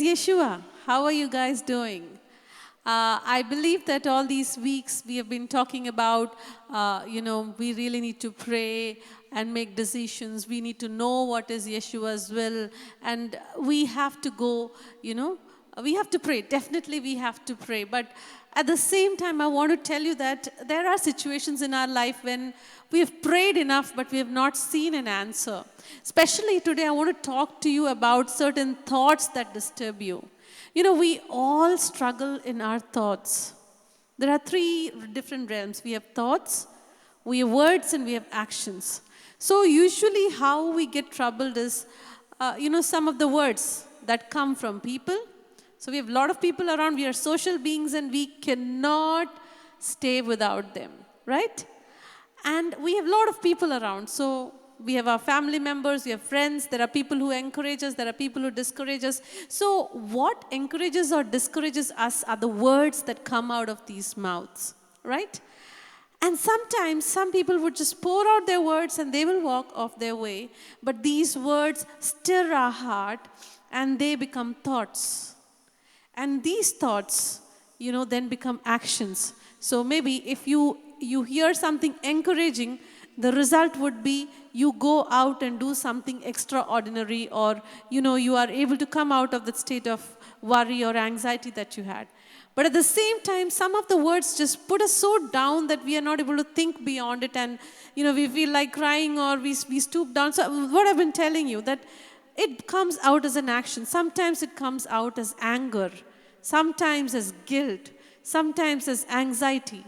is Yeshua. How are you guys doing? I believe that all these weeks we have been talking about, we really need to pray and make decisions. We need to know what is Yeshua's will. And we have to go, we have to pray. Definitely we have to pray. But at the same time, I want to tell you that there are situations in our life when we have prayed enough, but we have not seen an answer. Especially today, I want to talk to you about certain thoughts that disturb you. We all struggle in our thoughts. There are three different realms. We have thoughts, we have words, and we have actions. So usually how we get troubled is, some of the words that come from people. So we have a lot of people around. We are social beings and we cannot stay without them, right? And we have a lot of people around. So we have our family members, we have friends. There are people who encourage us. There are people who discourage us. So what encourages or discourages us are the words that come out of these mouths, right? And sometimes some people would just pour out their words and they will walk off their way. But these words stir our heart and they become thoughts. And these thoughts, then become actions. So maybe if you hear something encouraging, the result would be you go out and do something extraordinary, or, you are able to come out of that state of worry or anxiety that you had. But at the same time, some of the words just put us so down that we are not able to think beyond it, and, we feel like crying or we stoop down. So what I've been telling you, that it comes out as an action. Sometimes it comes out as anger, sometimes as guilt, sometimes as anxiety,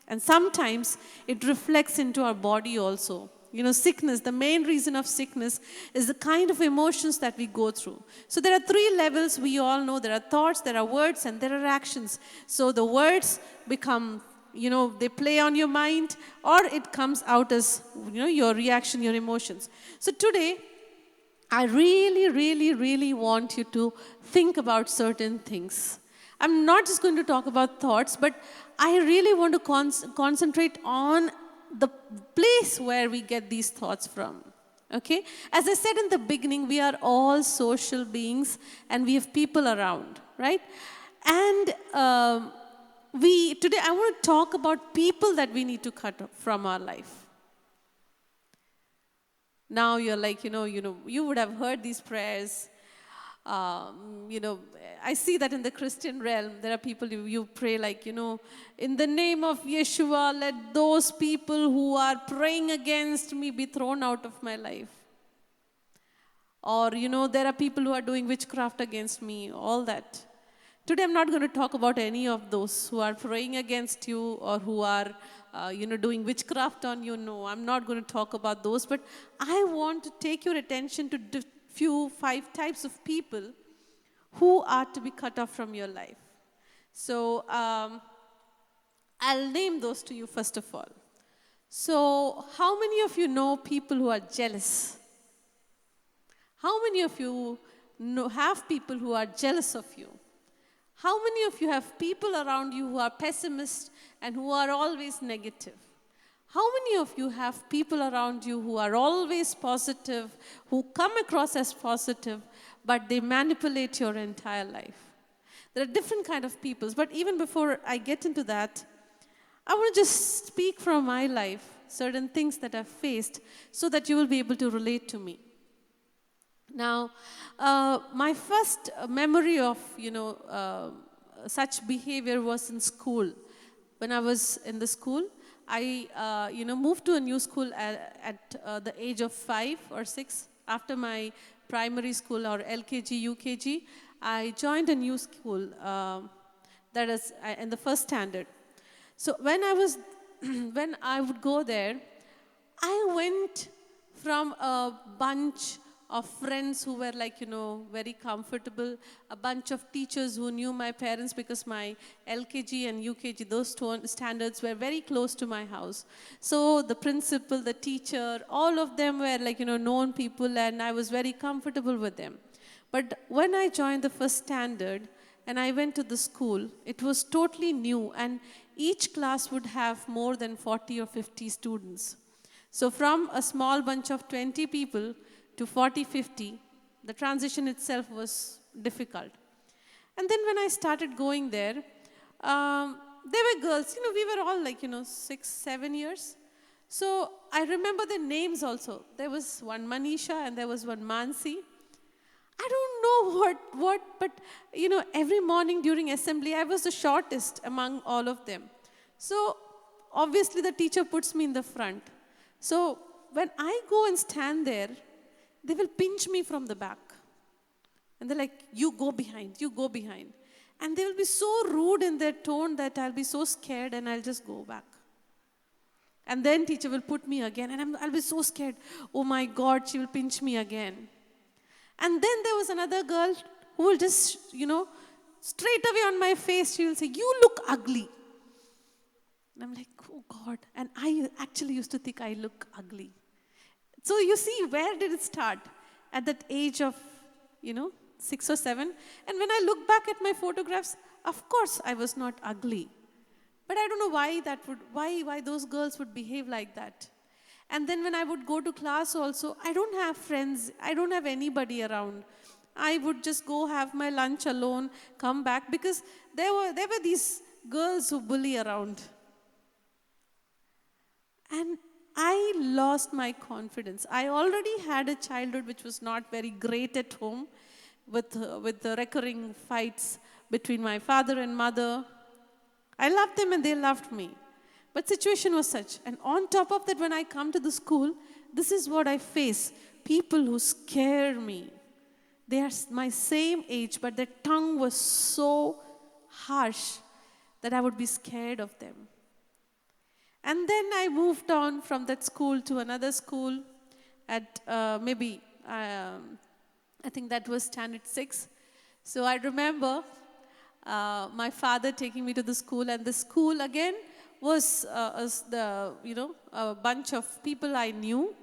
and sometimes it reflects into our body also. Sickness, the main reason of sickness is the kind of emotions that we go through. So there are three levels we all know. There are thoughts, there are words, and there are actions. So the words become, they play on your mind, or it comes out as, your reaction, your emotions. So today, I really, really, really want you to think about certain things. I'm not just going to talk about thoughts, but I really want to concentrate on the place where we get these thoughts from. Okay? As I said in the beginning, we are all social beings and we have people around, right? And today I want to talk about people that we need to cut from our life. Now you're like, you would have heard these prayers. I see that in the Christian realm, there are people you pray like, in the name of Yeshua, let those people who are praying against me be thrown out of my life. Or, there are people who are doing witchcraft against me, all that. Today, I'm not going to talk about any of those who are praying against you or who are, doing witchcraft on you. No, I'm not going to talk about those. But I want to take your attention to 5 types of people who are to be cut off from your life. So I'll name those to you first of all. So how many of you know people who are jealous? How many of you have people who are jealous of you? How many of you have people around you who are pessimists and who are always negative? How many of you have people around you who are always positive, who come across as positive, but they manipulate your entire life? There are different kind of peoples, but even before I get into that, I want to just speak from my life, certain things that I've faced, so that you will be able to relate to me. Now, my first memory of, such behavior was in school. When I was in the school, I, moved to a new school at the age of 5 or 6. After my primary school or LKG, UKG, I joined a new school that is in the first standard. So when I would go there, I went from a bunch of friends who were like, very comfortable, a bunch of teachers who knew my parents because my LKG and UKG, those standards were very close to my house. So the principal, the teacher, all of them were like, known people, and I was very comfortable with them. But when I joined the first standard and I went to the school, it was totally new, and each class would have more than 40 or 50 students. So from a small bunch of 20 people to 40, 50, the transition itself was difficult. And then when I started going there were girls, we were all like, 6, 7 years. So I remember the names also. There was one Manisha and there was one Mansi. I don't know but every morning during assembly, I was the shortest among all of them. So obviously the teacher puts me in the front. So when I go and stand there, they will pinch me from the back. And they're like, you go behind, you go behind. And they will be so rude in their tone that I'll be so scared and I'll just go back. And then teacher will put me again and I'll be so scared. Oh my God, she will pinch me again. And then there was another girl who will just, straight away on my face, she will say, you look ugly. And I'm like, oh God. And I actually used to think I look ugly. So you see, where did it start? At that age of, 6 or 7. And when I look back at my photographs, of course I was not ugly. But I don't know why those girls would behave like that. And then when I would go to class also, I don't have friends. I don't have anybody around. I would just go have my lunch alone, come back, because there were these girls who bully around. And I lost my confidence. I already had a childhood which was not very great at home, with the recurring fights between my father and mother. I loved them and they loved me. But situation was such. And on top of that, when I come to the school, this is what I face. People who scare me. They are my same age, but their tongue was so harsh that I would be scared of them. And then I moved on from that school to another school at I think that was standard 6. So I remember my father taking me to the school, and the school again was a bunch of people I knew.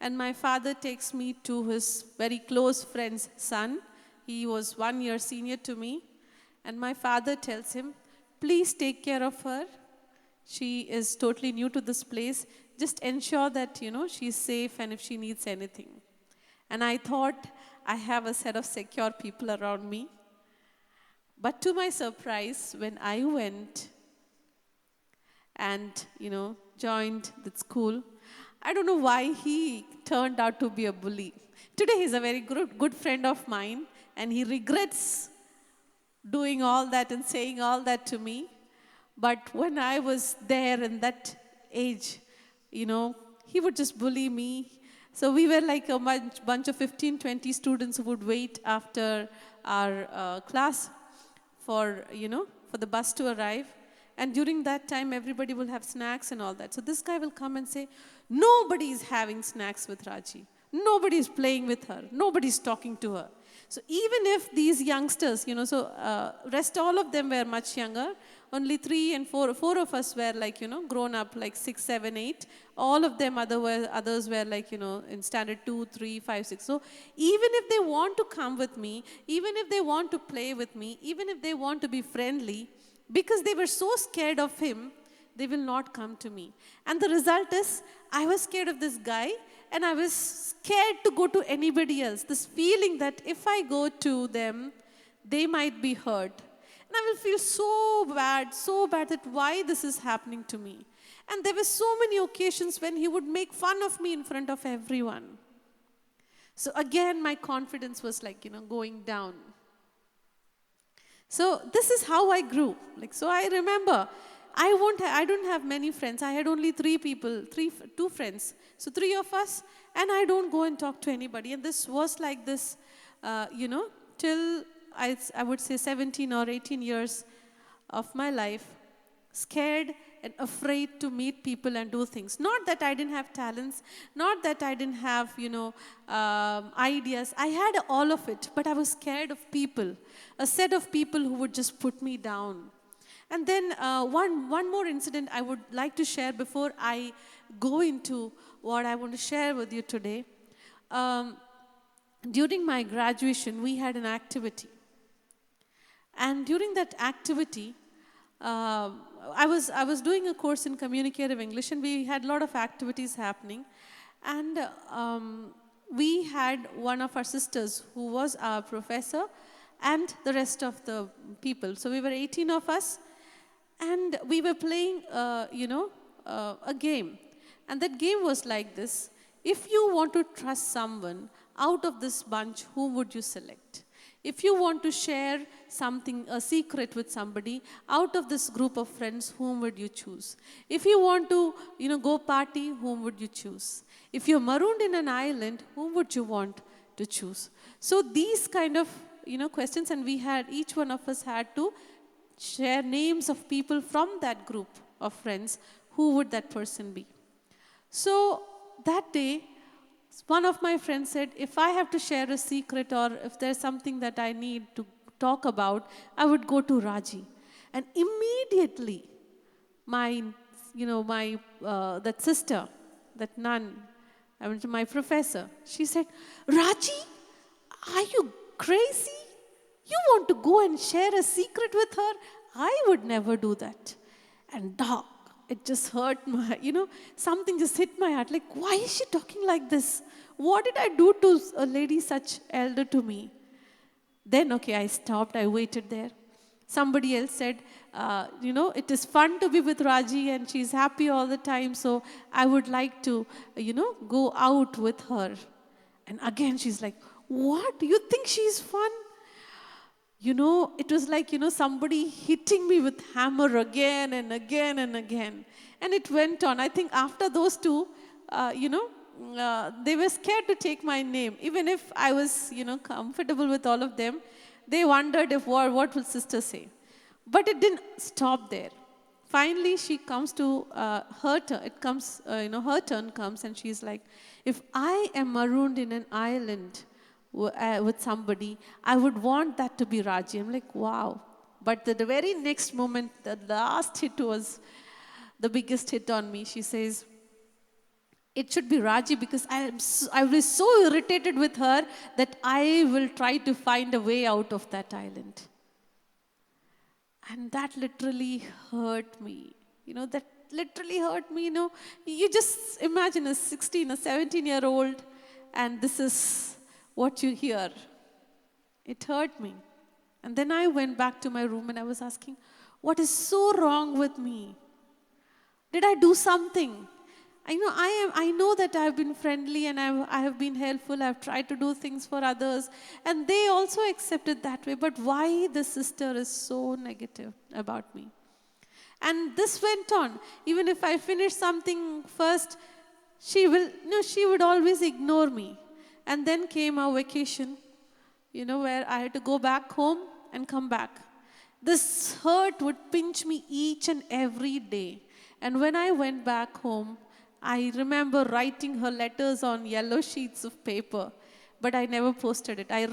And my father takes me to his very close friend's son. He was 1 year senior to me. And my father tells him, please take care of her. She is totally new to this place. Just ensure that, she's safe and if she needs anything. And I thought, I have a set of secure people around me. But to my surprise, when I went and, joined the school, I don't know why he turned out to be a bully. Today he's a very good friend of mine, and he regrets doing all that and saying all that to me. But when I was there in that age, he would just bully me. So we were like a bunch of 15, 20 students who would wait after our class for the bus to arrive. And during that time, everybody will have snacks and all that. So this guy will come and say, nobody is having snacks with Raji. Nobody is playing with her. Nobody is talking to her. So even if these youngsters, rest all of them were much younger, only 3 and 4 of us were like, grown up, like 6, 7, 8. All of them, others were like, in standard 2, 3, 5, 6. So even if they want to come with me, even if they want to play with me, even if they want to be friendly, because they were so scared of him, they will not come to me. And the result is, I was scared of this guy, and I was scared to go to anybody else. This feeling that if I go to them, they might be hurt. And I will feel so bad that why this is happening to me. And there were so many occasions when he would make fun of me in front of everyone. So again, my confidence was like, going down. So this is how I grew. So I remember, I don't have many friends. I had only 2 friends. So 3 of us, and I don't go and talk to anybody. And this was like this, till I would say 17 or 18 years of my life, scared and afraid to meet people and do things. Not that I didn't have talents, not that I didn't have, ideas. I had all of it, but I was scared of people, a set of people who would just put me down. And then one more incident I would like to share before I go into what I want to share with you today. During my graduation, we had an activity. And during that activity, I was doing a course in communicative English, and we had a lot of activities happening. And we had one of our sisters who was our professor, and the rest of the people. So we were 18 of us, and we were playing, a game. And that game was like this. If you want to trust someone out of this bunch, whom would you select? If you want to share something, a secret with somebody, out of this group of friends, whom would you choose? If you want to, go party, whom would you choose? If you're marooned in an island, whom would you want to choose? So these kind of, questions, and each one of us had to share names of people from that group of friends. Who would that person be? So that day, one of my friends said, if I have to share a secret or if there's something that I need to talk about, I would go to Raji. And immediately, that sister, that nun, my professor, she said, Raji, are you crazy? You want to go and share a secret with her? I would never do that. And dog, it just hurt something just hit my heart. Like, why is she talking like this? What did I do to a lady such elder to me? Then, I stopped. I waited there. Somebody else said, it is fun to be with Raji and she's happy all the time. So I would like to, go out with her. And again, she's like, what? Do you think she's fun? It was like, somebody hitting me with hammer again and again and again. And it went on. I think after those two, they were scared to take my name. Even if I was, comfortable with all of them, they wondered what will sister say. But it didn't stop there. Finally, she comes to her turn. It comes, her turn comes, and she's like, if I am marooned in an island with somebody, I would want that to be Raji. I'm like, wow. But the very next moment, the last hit was the biggest hit on me. She says, it should be Raji because I was so irritated with her that I will try to find a way out of that island. And that literally hurt me. That literally hurt me. You just imagine a 16 or 17-year-old, and this is what you hear. It hurt me. And then I went back to my room and I was asking, what is so wrong with me? Did I do something? I know that I've been friendly and I have been helpful. I've tried to do things for others. And they also accept it that way. But why the sister is so negative about me? And this went on. Even if I finished something first, she would always ignore me. And then came our vacation, where I had to go back home and come back. This hurt would pinch me each and every day. And when I went back home, I remember writing her letters on yellow sheets of paper, but I never posted it. I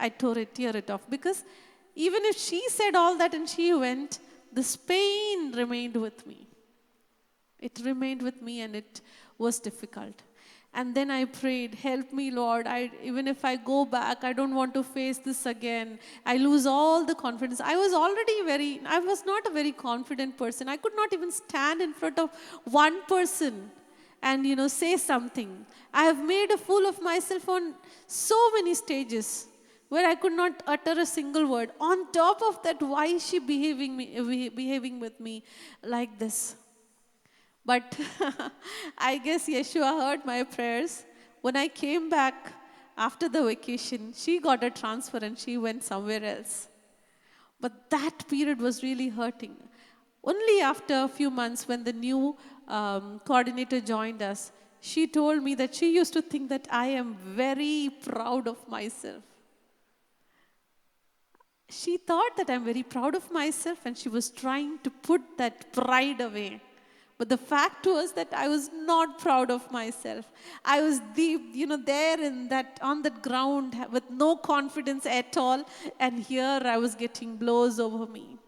tear it off. Because even if she said all that and she went, this pain remained with me. It remained with me and it was difficult. And then I prayed, help me, Lord. Even if I go back, I don't want to face this again. I lose all the confidence. I was not a very confident person. I could not even stand in front of one person and, say something. I have made a fool of myself on so many stages where I could not utter a single word. On top of that, why is she behaving with me like this? But I guess Yeshua heard my prayers. When I came back after the vacation, she got a transfer and she went somewhere else. But that period was really hurting. Only after a few months, when the new coordinator joined us, she told me that she used to think that I am very proud of myself. She thought that I'm very proud of myself and she was trying to put that pride away. But the fact was that I was not proud of myself. I was deep, there on that ground with no confidence at all. And here I was getting blows over me.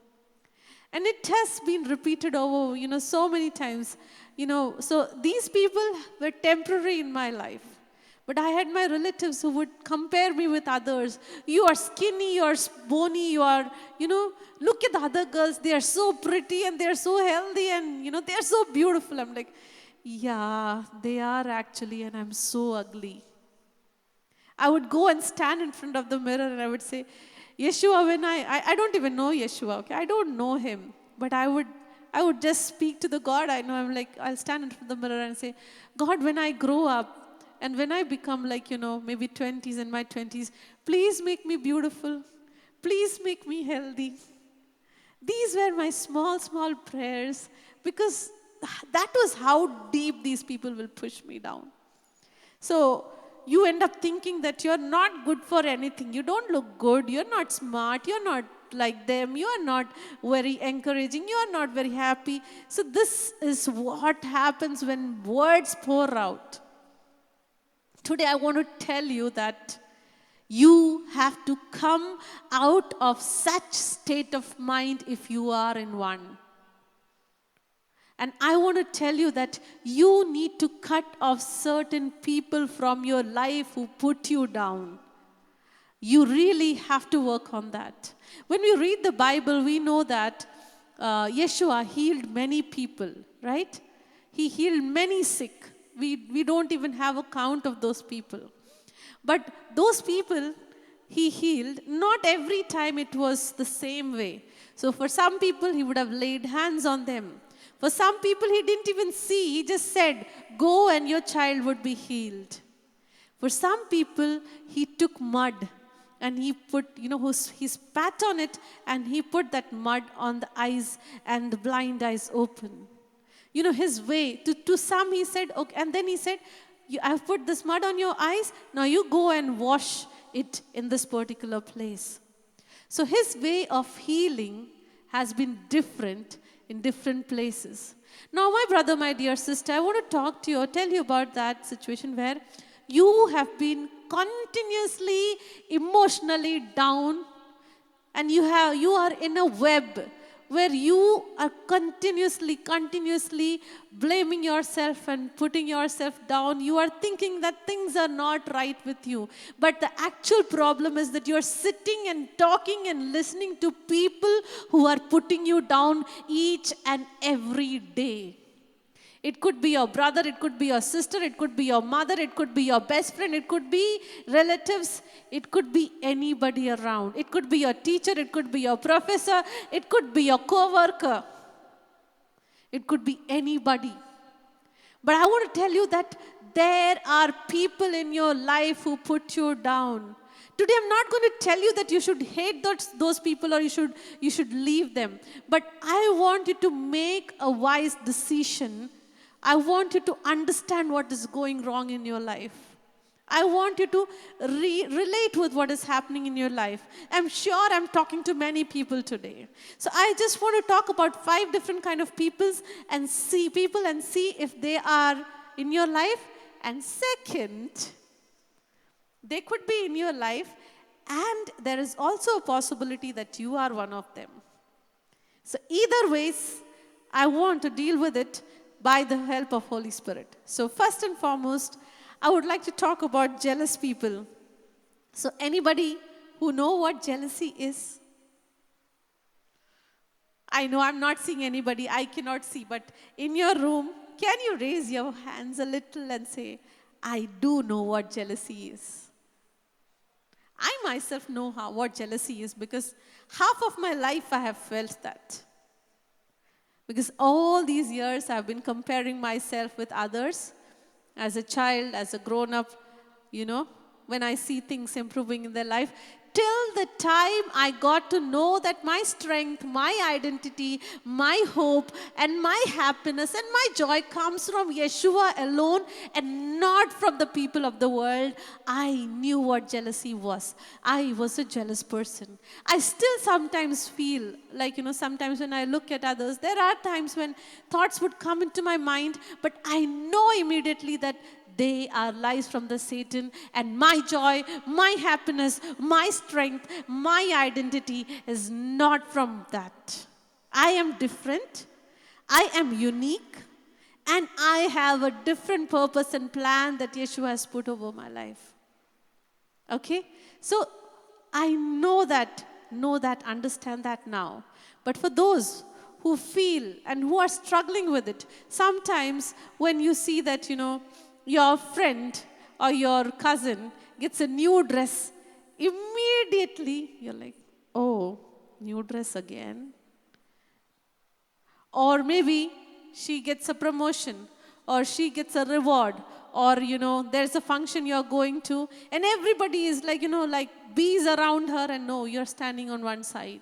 And it has been repeated over, so many times. So these people were temporary in my life. But I had my relatives who would compare me with others. You are skinny, you are bony, you are, look at the other girls. They are so pretty and they are so healthy and, they are so beautiful. I'm like, yeah, they are actually, and I'm so ugly. I would go and stand in front of the mirror and I would say, Yeshua, when I don't even know Yeshua, okay? I don't know him. But I would just speak to the God I know. I'm like, I'll stand in front of the mirror and say, God, when I grow up and when I become like, maybe 20s, in my 20s, please make me beautiful. Please make me healthy. These were my small, small prayers, because that was how deep these people will push me down. So you end up thinking that you're not good for anything. You don't look good. You're not smart. You're not like them. You are not very encouraging. You are not very happy. So this is what happens when words pour out. Today I want to tell you that you have to come out of such state of mind if you are in one. And I want to tell you that you need to cut off certain people from your life who put you down. You really have to work on that. When we read the Bible, we know that Yeshua healed many people, right? He healed many sick. We don't even have a count of those people. But those people he healed, not every time it was the same way. So for some people, he would have laid hands on them. For some people, he didn't even see. He just said, go and your child would be healed. For some people, he took mud and he put, he spat on it and he put that mud on the eyes and the blind eyes open. His way. To some, he said, okay, and then he said, I've put this mud on your eyes. Now you go and wash it in this particular place. So his way of healing has been different in different places. Now, my brother, my dear sister, I want to talk to you or tell you about that situation where you have been continuously emotionally down and you are in a web where you are continuously blaming yourself and putting yourself down. You are thinking that things are not right with you. But the actual problem is that you're sitting and talking and listening to people who are putting you down each and every day. It could be your brother, it could be your sister, it could be your mother, it could be your best friend, it could be relatives, it could be anybody around. It could be your teacher, it could be your professor, it could be your co-worker. It could be anybody. But I want to tell you that there are people in your life who put you down. Today I'm not going to tell you that you should hate those people or you should leave them. But I want you to make a wise decision. I want you to understand what is going wrong in your life. I want you to relate with what is happening in your life. I'm sure I'm talking to many people today. So I just want to talk about 5 different kind of people and see if they are in your life. And second, they could be in your life and there is also a possibility that you are one of them. So either ways, I want to deal with it by the help of Holy Spirit. So first and foremost, I would like to talk about jealous people. So anybody who know what jealousy is? I know I'm not seeing anybody, I cannot see, but in your room, can you raise your hands a little and say, I do know what jealousy is. I myself know what jealousy is because half of my life I have felt that. Because all these years I've been comparing myself with others as a child, as a grown-up, when I see things improving in their life. Till the time I got to know that my strength, my identity, my hope, and my happiness and my joy comes from Yeshua alone and not from the people of the world, I knew what jealousy was. I was a jealous person. I still sometimes feel like, sometimes when I look at others, there are times when thoughts would come into my mind, but I know immediately that they are lies from the Satan, and my joy, my happiness, my strength, my identity is not from that. I am different, I am unique, and I have a different purpose and plan that Yeshua has put over my life. Okay? So I know that, understand that now. But for those who feel and who are struggling with it, sometimes when you see that, your friend or your cousin gets a new dress, immediately you're like, oh, new dress again. Or maybe she gets a promotion, or she gets a reward, or there's a function you're going to, and everybody is like, like bees around her, and no, you're standing on one side.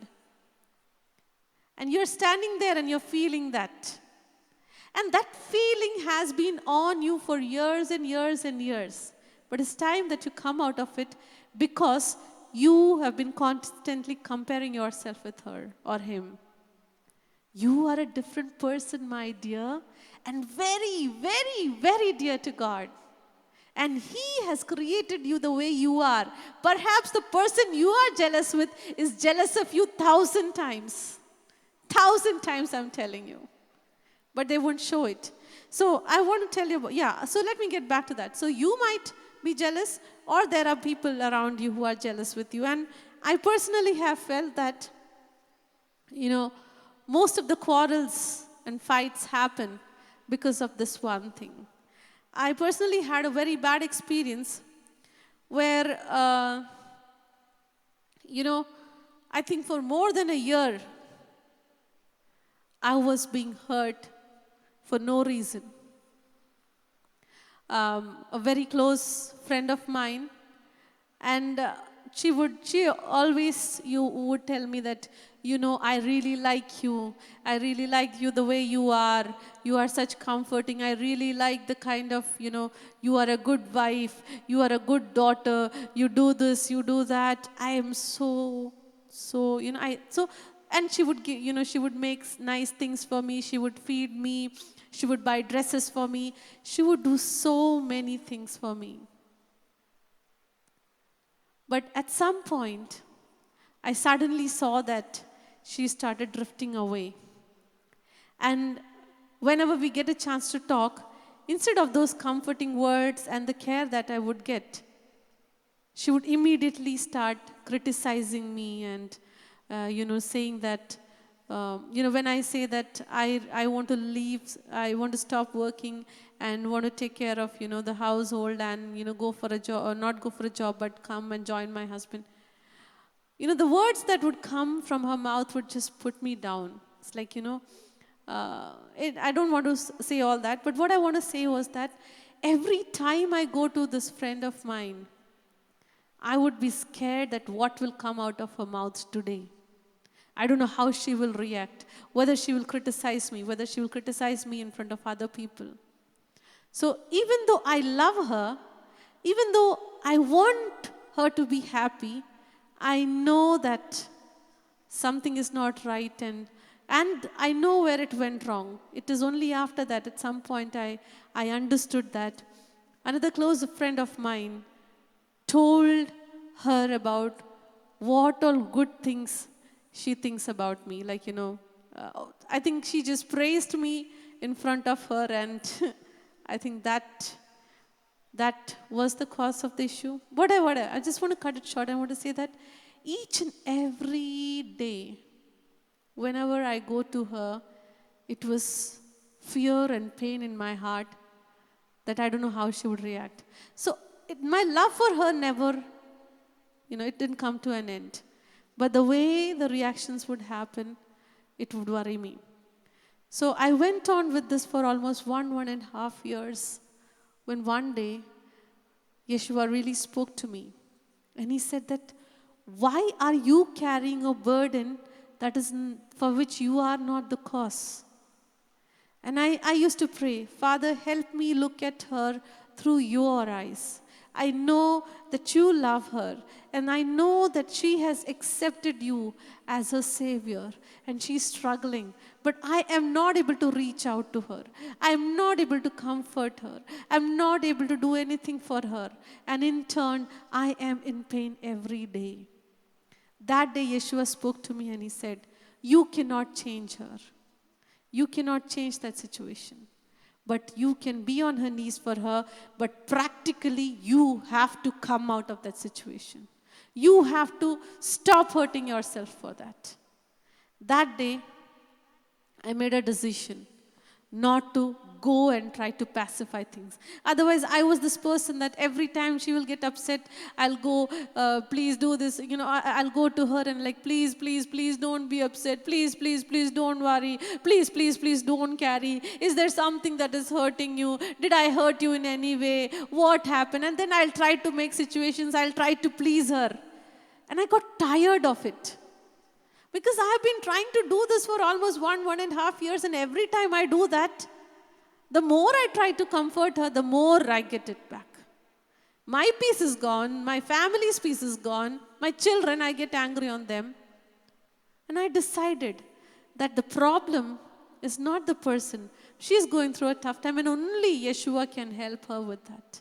And you're standing there and you're feeling that. And that feeling has been on you for years and years and years. But it's time that you come out of it, because you have been constantly comparing yourself with her or him. You are a different person, my dear, and very, very, very dear to God. And He has created you the way you are. Perhaps the person you are jealous with is jealous of you 1,000 times. 1,000 times, I'm telling you. But they won't show it. So I want to tell you about, so let me get back to that. So you might be jealous, or there are people around you who are jealous with you. And I personally have felt that, most of the quarrels and fights happen because of this one thing. I personally had a very bad experience where, I think for more than a year, I was being hurt for no reason. A very close friend of mine, and she would tell me that, I really like you. I really like you the way you are. You are such comforting. I really like the kind of, you are a good wife. You are a good daughter. You do this, you do that. I am so, and she would give, she would make nice things for me. She would feed me. She would buy dresses for me. She would do so many things for me. But at some point, I suddenly saw that she started drifting away. And whenever we get a chance to talk, instead of those comforting words and the care that I would get, she would immediately start criticizing me and, saying that, when I say that I want to leave, I want to stop working and want to take care of, the household and, go for a job, or not go for a job, but come and join my husband. The words that would come from her mouth would just put me down. It's like, I don't want to say all that, but what I want to say was that every time I go to this friend of mine, I would be scared that what will come out of her mouth today. I don't know how she will react, whether she will criticize me, whether she will criticize me in front of other people. So even though I love her, even though I want her to be happy, I know that something is not right, and I know where it went wrong. It is only after that, at some point, I understood that another close friend of mine told her about what all good things she thinks about me. Like, I think she just praised me in front of her, and I think that was the cause of the issue. Whatever, I just want to cut it short. I want to say that each and every day, whenever I go to her, it was fear and pain in my heart that I don't know how she would react. So my love for her never, it didn't come to an end. But the way the reactions would happen, it would worry me. So I went on with this for almost 1.5 years, when one day, Yeshua really spoke to me. And He said that, why are you carrying a burden that is for which you are not the cause? And I used to pray, Father, help me look at her through your eyes. I know that you love her, and I know that she has accepted you as her Savior, and she's struggling. But I am not able to reach out to her. I am not able to comfort her. I am not able to do anything for her. And in turn, I am in pain every day. That day, Yeshua spoke to me and He said, you cannot change her. You cannot change that situation. But you can be on her knees for her, but practically you have to come out of that situation. You have to stop hurting yourself for that. That day, I made a decision not to go and try to pacify things. Otherwise, I was this person that every time she will get upset, I'll go, please do this. I'll go to her and like, please, please, please don't be upset. Please, please, please don't worry. Please, please, please don't carry. Is there something that is hurting you? Did I hurt you in any way? What happened? And then I'll try to make situations. I'll try to please her. And I got tired of it. Because I have been trying to do this for almost 1.5 years, and every time I do that, the more I try to comfort her, the more I get it back. My peace is gone, my family's peace is gone, my children, I get angry on them. And I decided that the problem is not the person. She's going through a tough time, and only Yeshua can help her with that.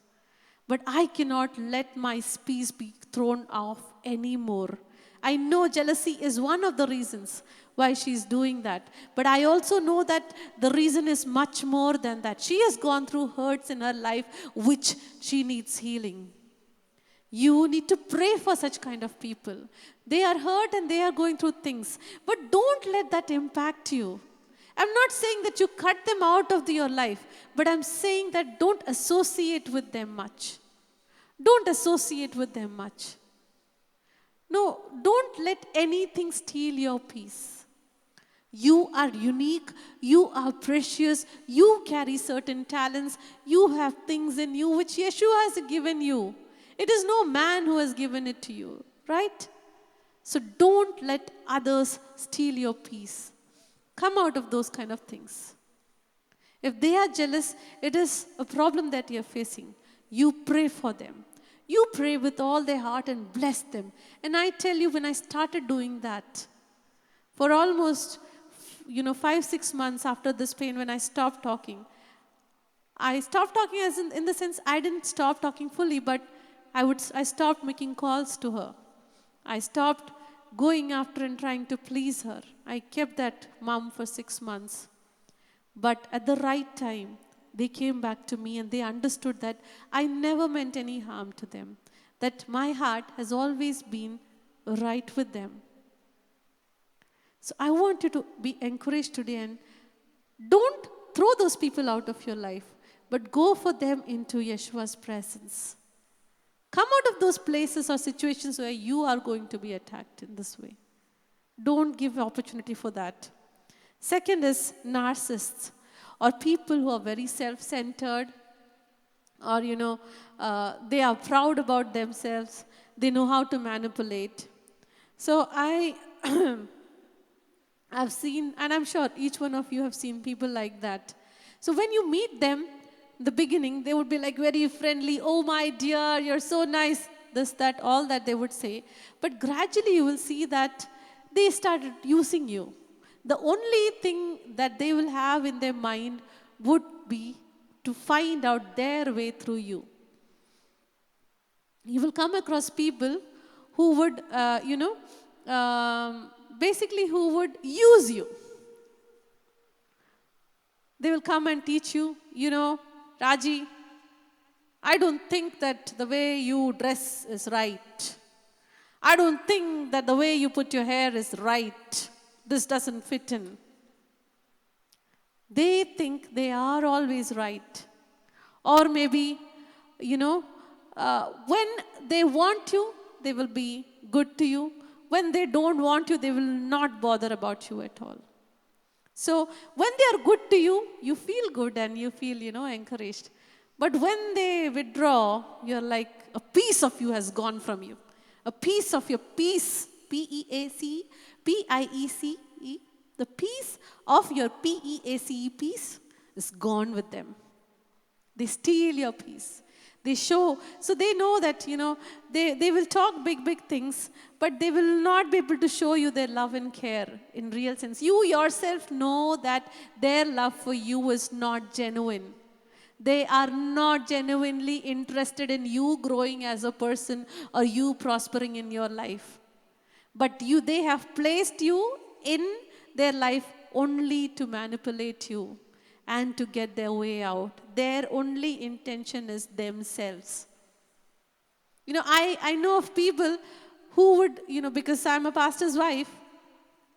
But I cannot let my peace be thrown off anymore. I know jealousy is one of the reasons why she's doing that. But I also know that the reason is much more than that. She has gone through hurts in her life which she needs healing. You need to pray for such kind of people. They are hurt and they are going through things. But don't let that impact you. I'm not saying that you cut them out of your life. But I'm saying that don't associate with them much. Don't associate with them much. No, don't let anything steal your peace. You are unique, you are precious, you carry certain talents, you have things in you which Yeshua has given you. It is no man who has given it to you, right? So don't let others steal your peace. Come out of those kind of things. If they are jealous, it is a problem that you are facing. You pray for them. You pray with all their heart and bless them. And I tell you, when I started doing that, for almost 5-6 months after this pain, when I stopped talking as in the sense I didn't stop talking fully, but I stopped making calls to her. I stopped going after and trying to please her. I kept that mom for 6 months. But at the right time, they came back to me and they understood that I never meant any harm to them. That my heart has always been right with them. So I want you to be encouraged today, and don't throw those people out of your life, but go for them into Yeshua's presence. Come out of those places or situations where you are going to be attacked in this way. Don't give opportunity for that. Second is narcissists, or people who are very self-centered, or they are proud about themselves. They know how to manipulate. So I've seen, and I'm sure each one of you have seen people like that. So when you meet them, in the beginning, they would be like very friendly. Oh my dear, you're so nice. This, that, all that they would say. But gradually you will see that they started using you. The only thing that they will have in their mind would be to find out their way through you. You will come across people who would, basically who would use you. They will come and teach you, Raji, I don't think that the way you dress is right. I don't think that the way you put your hair is right. This doesn't fit in. They think they are always right. Or maybe, when they want you, they will be good to you. When they don't want you, they will not bother about you at all. So when they are good to you, you feel good and you feel, encouraged. But when they withdraw, you're like, a piece of you has gone from you. A piece of your peace, P-E-A-C, P-I-E-C-E, the piece of your P-E-A-C-E peace is gone with them. They steal your peace. They show, so they know that, they will talk big things, but they will not be able to show you their love and care in real sense. You yourself know that their love for you is not genuine. They are not genuinely interested in you growing as a person or you prospering in your life. But they have placed you in their life only to manipulate you and to get their way out. Their only intention is themselves. I know of people who would, because I'm a pastor's wife,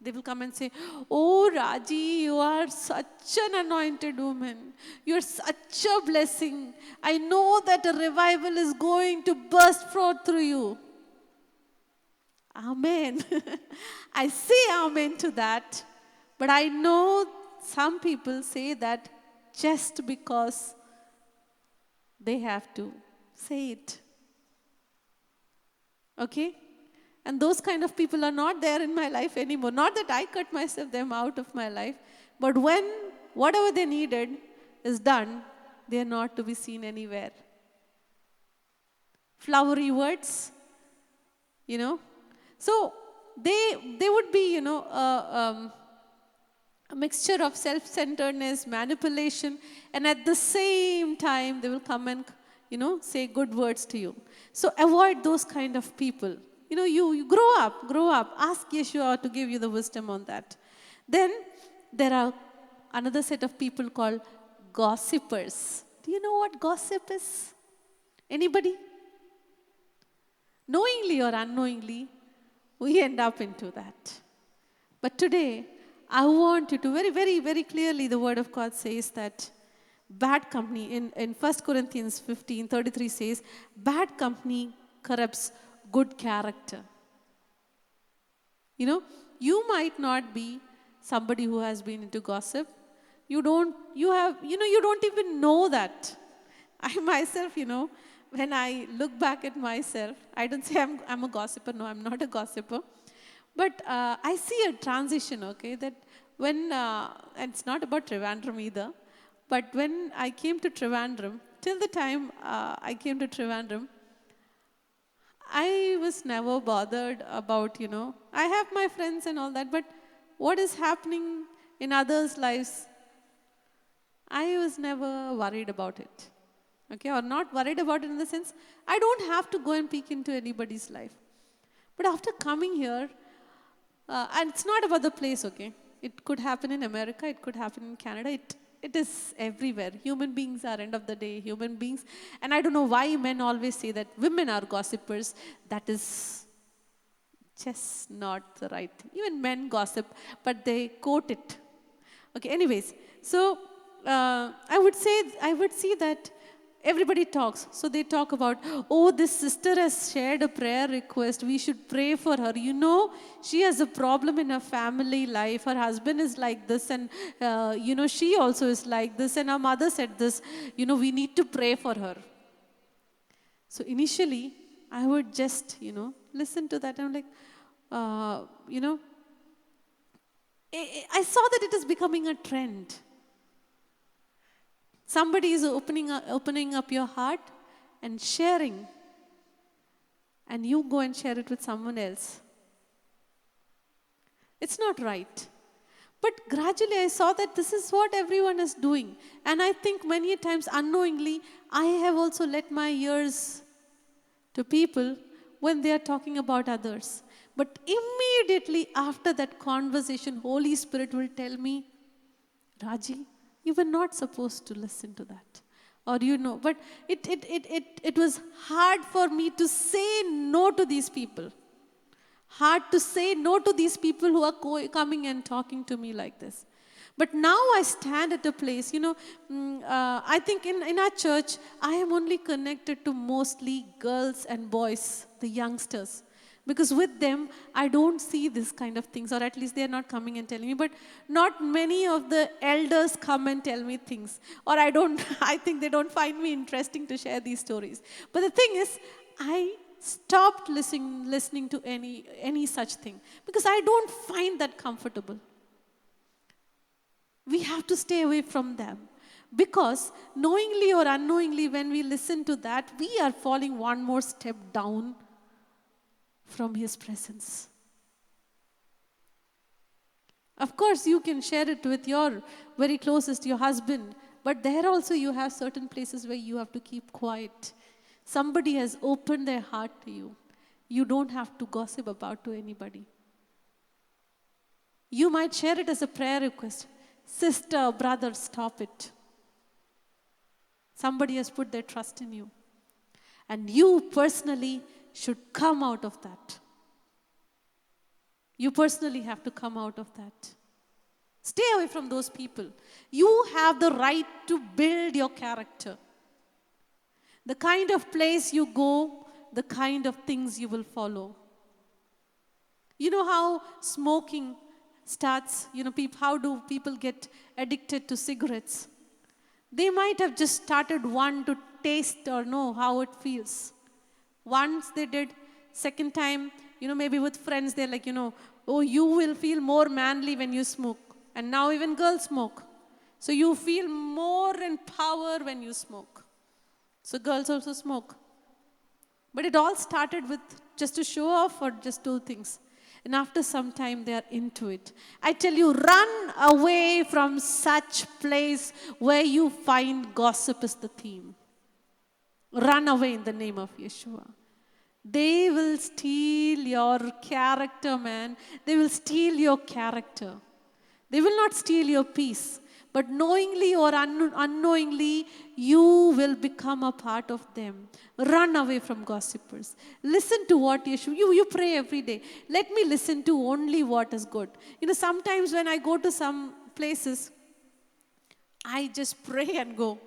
They will come and say, "Oh, Raji, you are such an anointed woman. You're such a blessing. I know that a revival is going to burst forth through you." Amen. I say amen to that. But I know some people say that just because they have to say it. Okay? And those kind of people are not there in my life anymore. Not that I cut them out of my life. But when whatever they needed is done, they are not to be seen anywhere. Flowery words, So they would be, a mixture of self-centeredness, manipulation, and at the same time, they will come and, say good words to you. So avoid those kind of people. You grow up. Ask Yeshua to give you the wisdom on that. Then there are another set of people called gossipers. Do you know what gossip is? Anybody? Knowingly or unknowingly, we end up into that. But today, I want you to very, very, very clearly, the Word of God says that bad company, in 1 Corinthians 15:33 says, bad company corrupts good character. You might not be somebody who has been into gossip. You don't even know that. I myself, when I look back at myself, I don't say I'm a gossiper. No, I'm not a gossiper. But I see a transition, okay, that when, and it's not about Trivandrum either, but when I came to Trivandrum, till the time I came to Trivandrum, I was never bothered about, I have my friends and all that, but what is happening in others' lives, I was never worried about it. Okay, or not worried about it in the sense, I don't have to go and peek into anybody's life. But after coming here, and it's not about the place, okay? It could happen in America, it could happen in Canada, it is everywhere. Human beings are, end of the day, human beings. And I don't know why men always say that women are gossipers. That is just not the right thing. Even men gossip, but they quote it. Okay, anyways. So I would see that everybody talks. So they talk about, "Oh, this sister has shared a prayer request. We should pray for her. She has a problem in her family life. Her husband is like this, and she also is like this. And her mother said this. We need to pray for her." So initially, I would just, listen to that. And I'm like, I saw that it is becoming a trend. Somebody is opening up your heart and sharing, and you go and share it with someone else. It's not right. But gradually I saw that this is what everyone is doing. And I think many times unknowingly, I have also let my ears to people when they are talking about others. But immediately after that conversation, Holy Spirit will tell me, "Raji, you were not supposed to listen to that." Or but it was hard for me to say no to these people. Hard to say no to these people who are coming and talking to me like this. But now I stand at a place, I think in our church, I am only connected to mostly girls and boys, the youngsters. Because with them, I don't see this kind of things, or at least they are not coming and telling me. But not many of the elders come and tell me things. Or I think they don't find me interesting to share these stories. But the thing is, I stopped listening to any such thing. Because I don't find that comfortable. We have to stay away from them. Because knowingly or unknowingly, when we listen to that, we are falling one more step down from His presence. Of course, you can share it with your very closest, your husband, but there also you have certain places where you have to keep quiet. Somebody has opened their heart to you. You don't have to gossip about to anybody. You might share it as a prayer request. Sister, brother, stop it. Somebody has put their trust in you. And you personally should come out of that. You personally have to come out of that. Stay away from those people. You have the right to build your character. The kind of place you go, the kind of things you will follow. You know how smoking starts, how do people get addicted to cigarettes? They might have just started one to taste or know how it feels. Once they did, second time, maybe with friends, they're like, oh, you will feel more manly when you smoke. And now even girls smoke. So you feel more in power when you smoke. So girls also smoke. But it all started with just to show off or just do things. And after some time, they are into it. I tell you, run away from such place where you find gossip is the theme. Run away in the name of Yeshua. They will steal your character, man. They will steal your character. They will not steal your peace. But knowingly or unknowingly, you will become a part of them. Run away from gossipers. Listen to what Yeshua, you pray every day. Let me listen to only what is good. Sometimes when I go to some places, I just pray and go.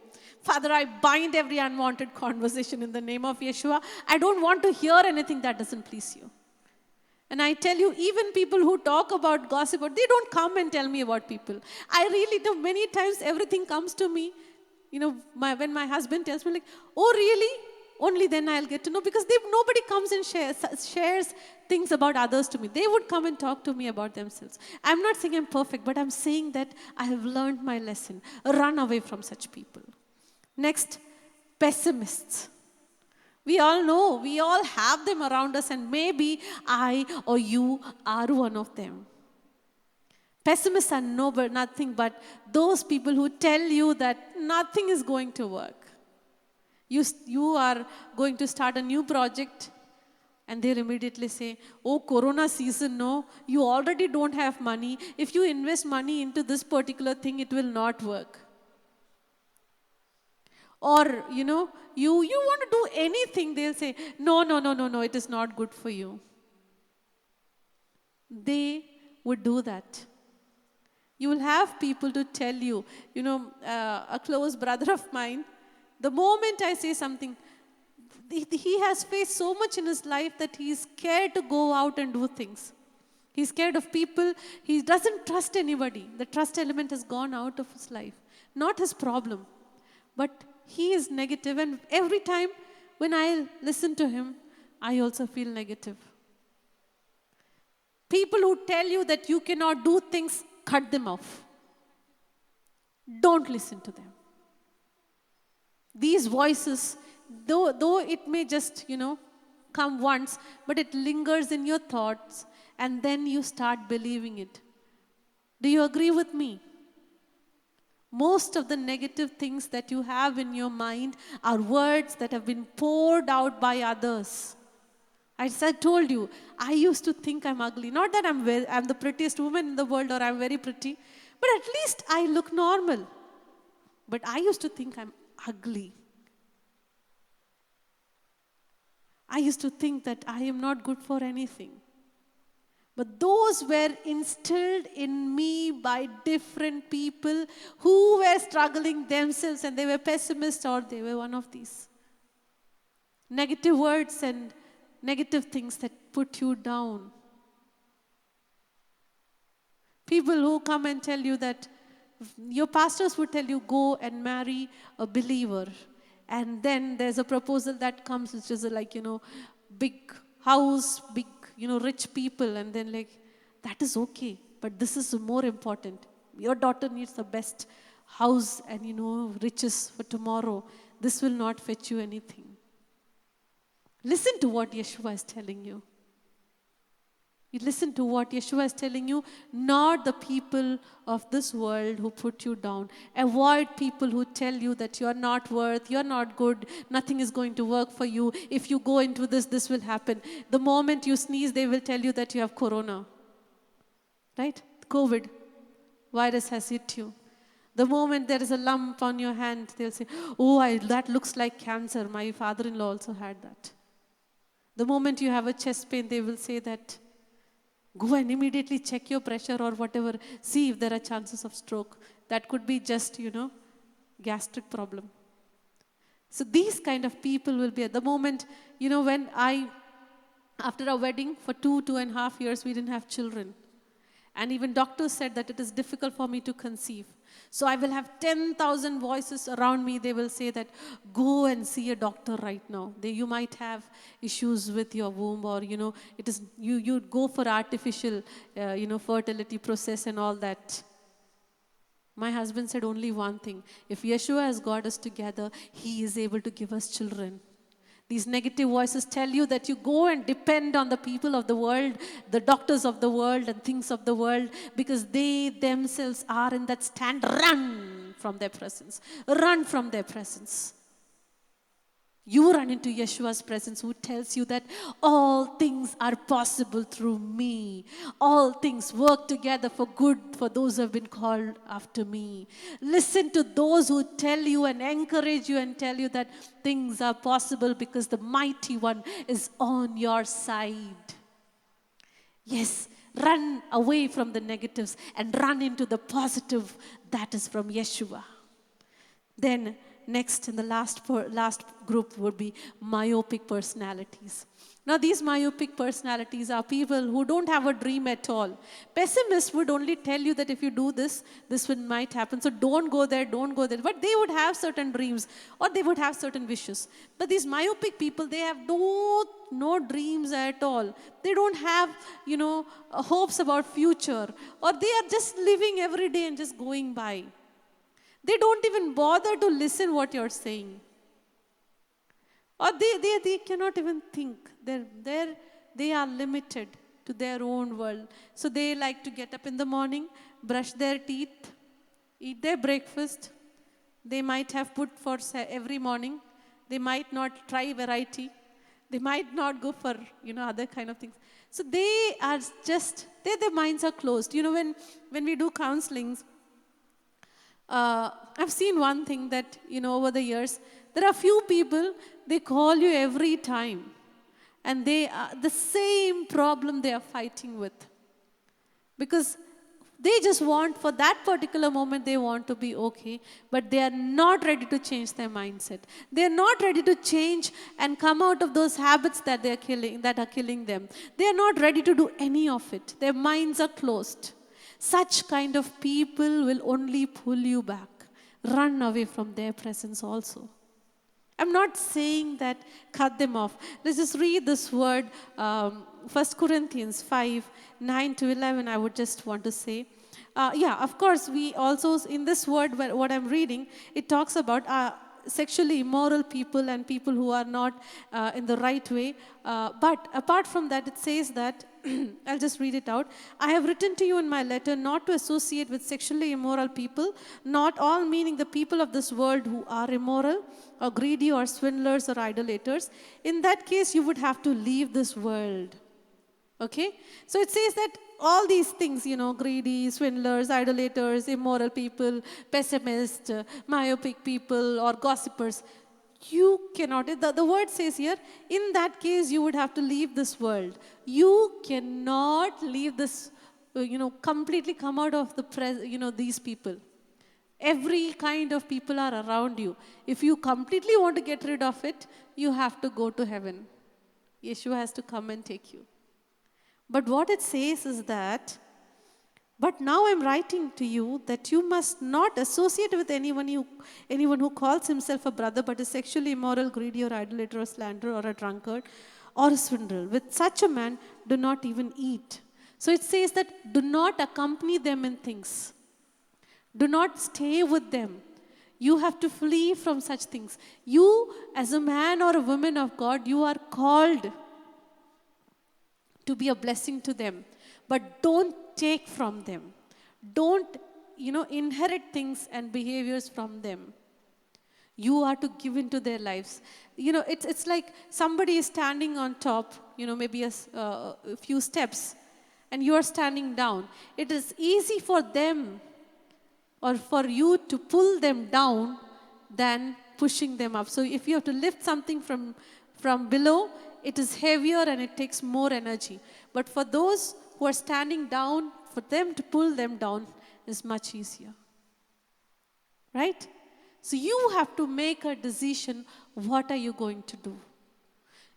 Father, I bind every unwanted conversation in the name of Yeshua. I don't want to hear anything that doesn't please you. And I tell you, even people who talk about gossip, they don't come and tell me about people. I really do. Many times everything comes to me. When my husband tells me like, oh really? Only then I'll get to know. Because nobody comes and shares things about others to me. They would come and talk to me about themselves. I'm not saying I'm perfect, but I'm saying that I have learned my lesson. Run away from such people. Next, pessimists. We all know, we all have them around us, and maybe I or you are one of them. Pessimists are nothing but those people who tell you that nothing is going to work. You are going to start a new project, and they'll immediately say, oh, Corona season, no, you already don't have money. If you invest money into this particular thing, it will not work. Or, you want to do anything, they'll say, no, it is not good for you. They would do that. You will have people to tell you, a close brother of mine, the moment I say something, he has faced so much in his life that he is scared to go out and do things. He's scared of people. He doesn't trust anybody. The trust element has gone out of his life. Not his problem, but he is negative, and every time when I listen to him, I also feel negative. People who tell you that you cannot do things, cut them off. Don't listen to them. These voices, though it may just, come once, but it lingers in your thoughts, and then you start believing it. Do you agree with me? Most of the negative things that you have in your mind are words that have been poured out by others. As I told you, I used to think I'm ugly. Not that I'm the prettiest woman in the world or I'm very pretty, but at least I look normal. But I used to think I'm ugly. I used to think that I am not good for anything. But those were instilled in me by different people who were struggling themselves, and they were pessimists or they were one of these. Negative words and negative things that put you down. People who come and tell you that, your pastors would tell you, go and marry a believer. And then there's a proposal that comes, which is like, big house, big, rich people. And then like, that is okay. But this is more important. Your daughter needs the best house and, riches for tomorrow. This will not fetch you anything. Listen to what Yeshua is telling you. You listen to what Yeshua is telling you, not the people of this world who put you down. Avoid people who tell you that you're not worth, you're not good, nothing is going to work for you. If you go into this, this will happen. The moment you sneeze, they will tell you that you have corona. Right? COVID virus has hit you. The moment there is a lump on your hand, they'll say, oh, that looks like cancer. My father-in-law also had that. The moment you have a chest pain, they will say that Go and immediately check your pressure or whatever. See if there are chances of stroke. That could be just, gastric problem. So these kind of people will be at the moment, when after our wedding, for 2.5 years, we didn't have children. And even doctors said that it is difficult for me to conceive. So I will have 10,000 voices around me. They will say that, go and see a doctor right now. You might have issues with your womb, or, it is you go for artificial, fertility process and all that. My husband said only one thing. If Yeshua has got us together, He is able to give us children. These negative voices tell you that you go and depend on the people of the world, the doctors of the world and things of the world, because they themselves are in that stand. Run from their presence. Run from their presence. You run into Yeshua's presence, who tells you that all things are possible through me. All things work together for good for those who have been called after me. Listen to those who tell you and encourage you and tell you that things are possible because the mighty one is on your side. Yes, run away from the negatives and run into the positive that is from Yeshua. Then next, and the last group would be myopic personalities. Now, these myopic personalities are people who don't have a dream at all. Pessimists would only tell you that if you do this, this might happen. So don't go there, don't go there. But they would have certain dreams, or they would have certain wishes. But these myopic people, they have no dreams at all. They don't have, hopes about future. Or they are just living every day and just going by. They don't even bother to listen what you're saying. Or they cannot even think. They are limited to their own world. So they like to get up in the morning, brush their teeth, eat their breakfast. They might have put for every morning. They might not try variety. They might not go for, other kind of things. So they are just, their minds are closed. When we do counselings, I've seen one thing that, over the years, there are few people, they call you every time. And they are the same problem they are fighting with. Because they just want, for that particular moment, they want to be okay. But they are not ready to change their mindset. They are not ready to change and come out of those habits that are killing them. They are not ready to do any of it. Their minds are closed. Such kind of people will only pull you back. Run away from their presence also. I'm not saying that cut them off. Let's just read this word, 1 Corinthians 5, 9 to 11, I would just want to say. Of course, we also, in this word, what I'm reading, it talks about sexually immoral people and people who are not in the right way. But apart from that, it says that, I'll just read it out. I have written to you in my letter not to associate with sexually immoral people, not all meaning the people of this world who are immoral or greedy or swindlers or idolaters. In that case, you would have to leave this world. Okay? So it says that all these things, greedy, swindlers, idolaters, immoral people, pessimists, myopic people, or gossipers, you cannot. The word says here, in that case, you would have to leave this world. You cannot leave this, completely come out of these people. Every kind of people are around you. If you completely want to get rid of it, you have to go to heaven. Yeshua has to come and take you. But what it says is that, but now I'm writing to you that you must not associate with anyone who calls himself a brother but is sexually immoral, greedy, or idolater, or slanderer, or a drunkard, or a swindler. With such a man, do not even eat. So it says that do not accompany them in things. Do not stay with them. You have to flee from such things. You, as a man or a woman of God, you are called to be a blessing to them. But don't take from them. Don't, inherit things and behaviors from them. You are to give into their lives. It's like somebody is standing on top, maybe a few steps, and you are standing down. It is easy for them or for you to pull them down than pushing them up. So if you have to lift something from below, it is heavier and it takes more energy. But for those who are standing down, for them to pull them down is much easier. Right? So you have to make a decision, what are you going to do?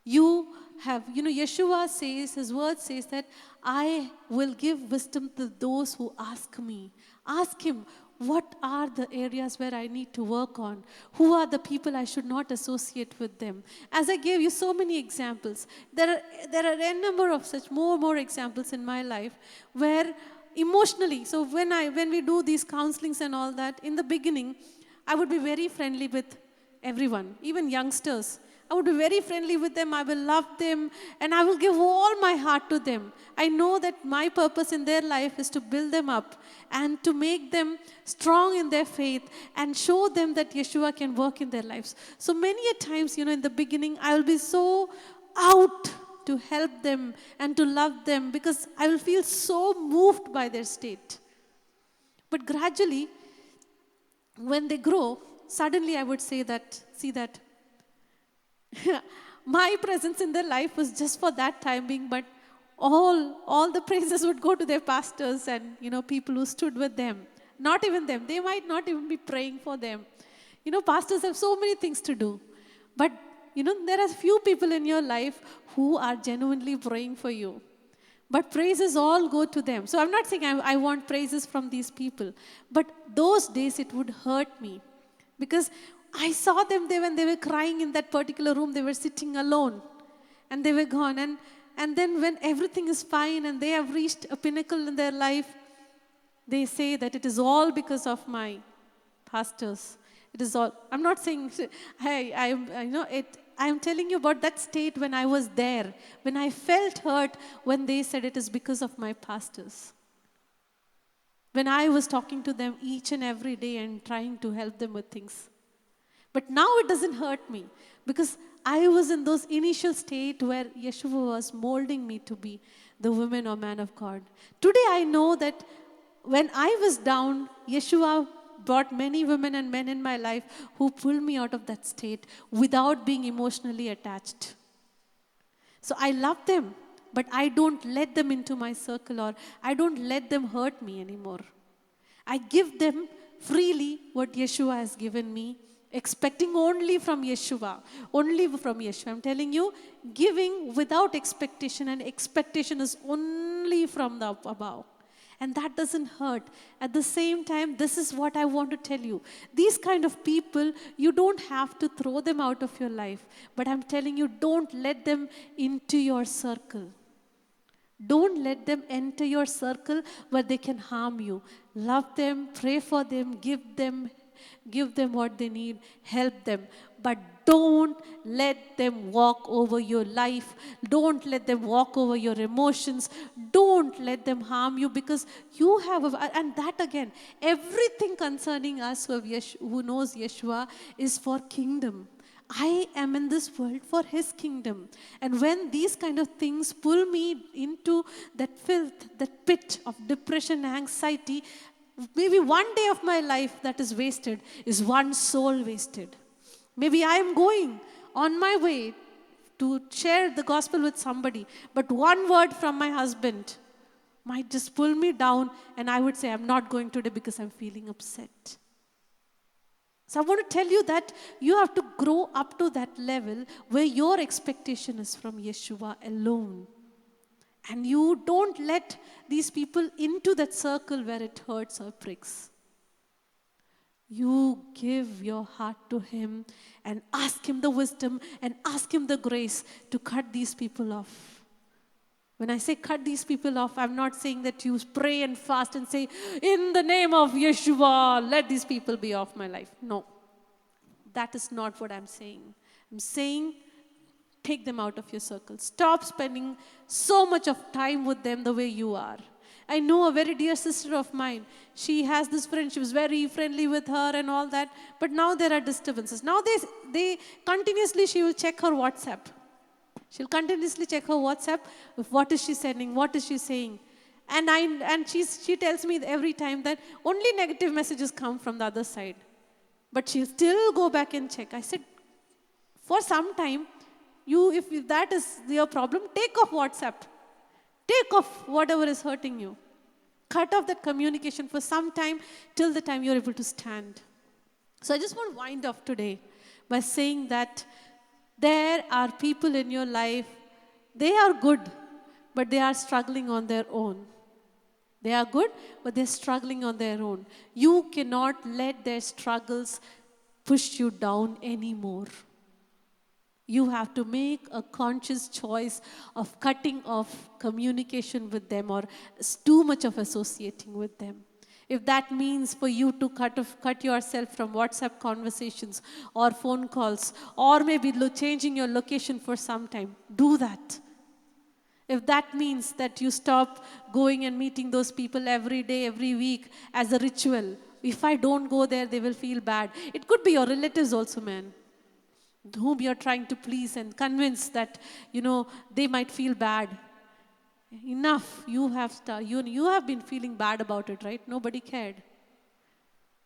Yeshua says, his word says that I will give wisdom to those who ask me. Ask him, what are the areas where I need to work on? Who are the people I should not associate with them? As I gave you so many examples, there are a number of such more examples in my life where emotionally, so when we do these counselings and all that, in the beginning, I would be very friendly with everyone, even youngsters. I would be very friendly with them. I will love them and I will give all my heart to them. I know that my purpose in their life is to build them up and to make them strong in their faith and show them that Yeshua can work in their lives. So many a times, in the beginning, I will be so out to help them and to love them because I will feel so moved by their state. But gradually, when they grow, suddenly I would see that my presence in their life was just for that time being, but all the praises would go to their pastors and, people who stood with them. Not even them. They might not even be praying for them. Pastors have so many things to do. But, there are few people in your life who are genuinely praying for you. But praises all go to them. So I'm not saying I want praises from these people. But those days it would hurt me. Because I saw them there when they were crying in that particular room. They were sitting alone. And they were gone. And then when everything is fine and they have reached a pinnacle in their life, they say that it is all because of my pastors. It is all. I'm not saying, I'm telling you about that state when I was there, when I felt hurt when they said it is because of my pastors. When I was talking to them each and every day and trying to help them with things. But now it doesn't hurt me because I was in those initial state where Yeshua was molding me to be the woman or man of God. Today I know that when I was down, Yeshua brought many women and men in my life who pulled me out of that state without being emotionally attached. So I love them, but I don't let them into my circle or I don't let them hurt me anymore. I give them freely what Yeshua has given me, expecting only from Yeshua. Only from Yeshua. I'm telling you, giving without expectation, and expectation is only from the above. And that doesn't hurt. At the same time, this is what I want to tell you. These kind of people, you don't have to throw them out of your life. But I'm telling you, don't let them into your circle. Don't let them enter your circle where they can harm you. Love them, pray for them, give them what they need, help them. But don't let them walk over your life. Don't let them walk over your emotions. Don't let them harm you because you have, and that again, everything concerning us who knows Yeshua is for kingdom. I am in this world for His kingdom. And when these kind of things pull me into that filth, that pit of depression, anxiety, maybe one day of my life that is wasted is one soul wasted. Maybe I am going on my way to share the gospel with somebody, but one word from my husband might just pull me down and I would say, I'm not going today because I'm feeling upset. So I want to tell you that you have to grow up to that level where your expectation is from Yeshua alone. And you don't let these people into that circle where it hurts or pricks. You give your heart to Him and ask Him the wisdom and ask Him the grace to cut these people off. When I say cut these people off, I'm not saying that you pray and fast and say, in the name of Yeshua, let these people be off my life. No, that is not what I'm saying. I'm saying, take them out of your circle. Stop spending so much of time with them the way you are. I know a very dear sister of mine. She has this friend. She was very friendly with her and all that. But now there are disturbances. Now they continuously, she will check her WhatsApp. She'll continuously check her WhatsApp. What is she sending? What is she saying? And she tells me every time that only negative messages come from the other side. But she'll still go back and check. I said, for some time, if that is your problem, take off WhatsApp. Take off whatever is hurting you. Cut off that communication for some time till the time you're able to stand. So I just want to wind up today by saying that there are people in your life, they are good, but they are struggling on their own. They are good, but they're struggling on their own. You cannot let their struggles push you down anymore. You have to make a conscious choice of cutting off communication with them or too much of associating with them. If that means for you to cut yourself from WhatsApp conversations or phone calls or maybe changing your location for some time, do that. If that means that you stop going and meeting those people every day, every week as a ritual, if I don't go there, they will feel bad. It could be your relatives also, man, whom you're trying to please and convince that, they might feel bad. Enough. You have been feeling bad about it, right? Nobody cared.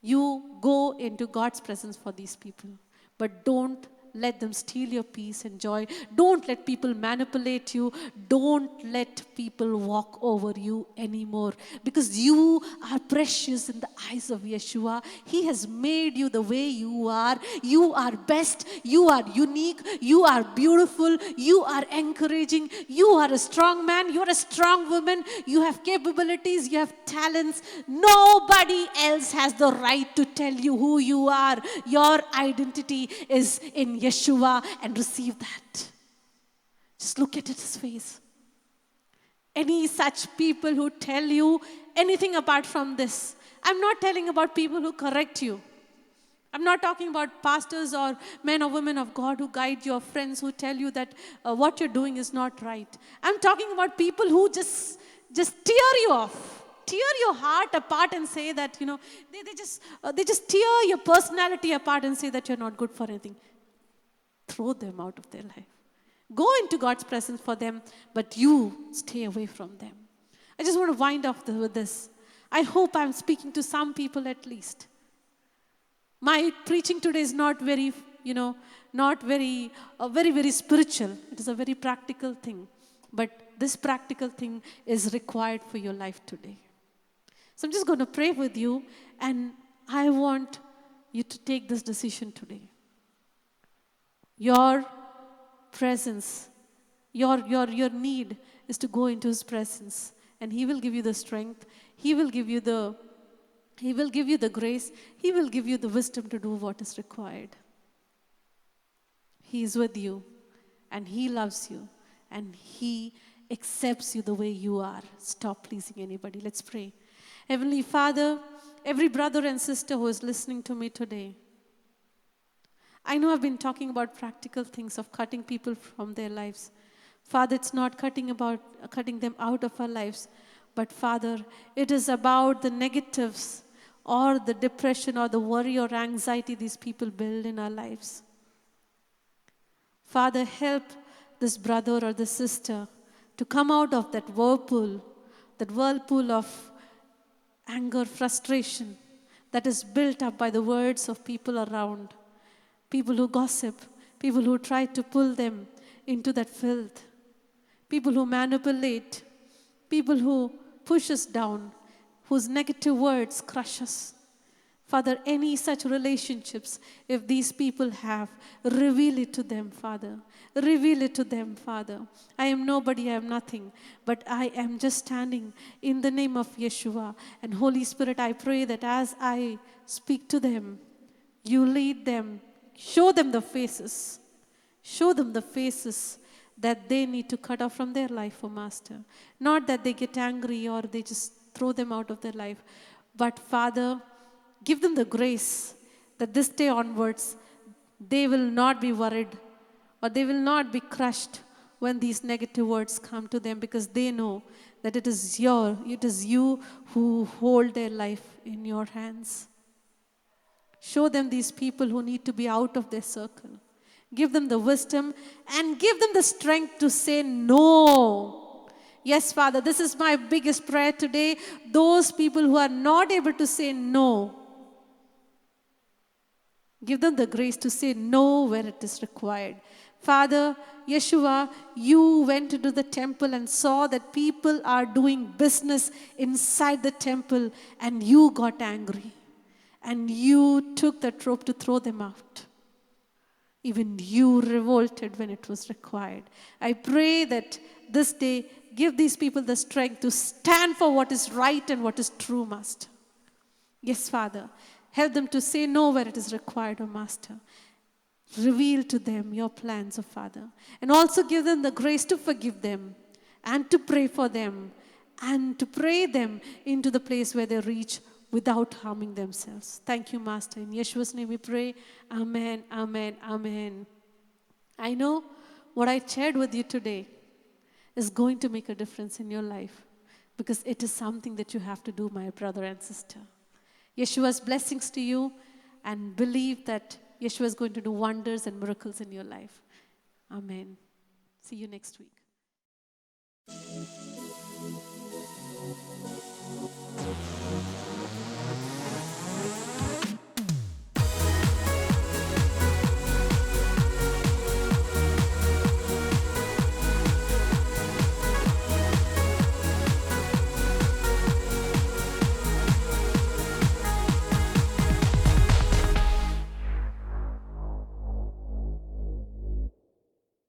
You go into God's presence for these people, but don't let them steal your peace and joy. Don't let people manipulate you. Don't let people walk over you anymore, because you are precious in the eyes of Yeshua. He has made you the way you are. You are best. You are unique. You are beautiful. You are encouraging. You are a strong man. You are a strong woman. You have capabilities. You have talents. Nobody else has the right to tell you who you are. Your identity is in Yeshua, and receive that. Just look at his face. Any such people who tell you anything apart from this, I'm not telling about people who correct you. I'm not talking about pastors or men or women of God who guide your friends, who tell you that what you're doing is not right. I'm talking about people who just tear you off. Tear your heart apart and say that, they just tear your personality apart and say that you're not good for anything. Throw them out of their life. Go into God's presence for them, but you stay away from them. I just want to wind up with this. I hope I'm speaking to some people at least. My preaching today is not very, very spiritual. It is a very practical thing. But this practical thing is required for your life today. So I'm just going to pray with you, and I want you to take this decision today. Your presence, your need is to go into his presence, and he will give you the strength. He will give you the grace. He will give you the wisdom to do what is required. He is with you, and he loves you, and he accepts you the way you are. Stop pleasing anybody. Let's pray. Heavenly Father, every brother and sister who is listening to me today, I know I've been talking about practical things of cutting people from their lives. Father, it's not cutting them out of our lives, but Father, it is about the negatives or the depression or the worry or anxiety these people build in our lives. Father, help this brother or this sister to come out of that whirlpool of anger, frustration that is built up by the words of people around. People who gossip, people who try to pull them into that filth, people who manipulate, people who push us down, whose negative words crush us. Father, any such relationships, if these people have, reveal it to them, Father. Reveal it to them, Father. I am nobody, I am nothing, but I am just standing in the name of Yeshua. And Holy Spirit, I pray that as I speak to them, you lead them. Show them the faces. Show them the faces that they need to cut off from their life, oh Master. Not that they get angry or they just throw them out of their life. But Father, give them the grace that this day onwards, they will not be worried or they will not be crushed when these negative words come to them, because they know that it is you who hold their life in your hands. Show them these people who need to be out of their circle. Give them the wisdom and give them the strength to say no. Yes, Father, this is my biggest prayer today. Those people who are not able to say no, give them the grace to say no where it is required. Father, Yeshua, you went into the temple and saw that people are doing business inside the temple, and you got angry. And you took that rope to throw them out. Even you revolted when it was required. I pray that this day, give these people the strength to stand for what is right and what is true, Master. Yes, Father. Help them to say no where it is required, O Master. Reveal to them your plans, O Father. And also give them the grace to forgive them and to pray for them and to pray them into the place where they reach without harming themselves. Thank you, Master. In Yeshua's name we pray. Amen, amen, amen. I know what I shared with you today is going to make a difference in your life, because it is something that you have to do, my brother and sister. Yeshua's blessings to you, and believe that Yeshua is going to do wonders and miracles in your life. Amen. See you next week.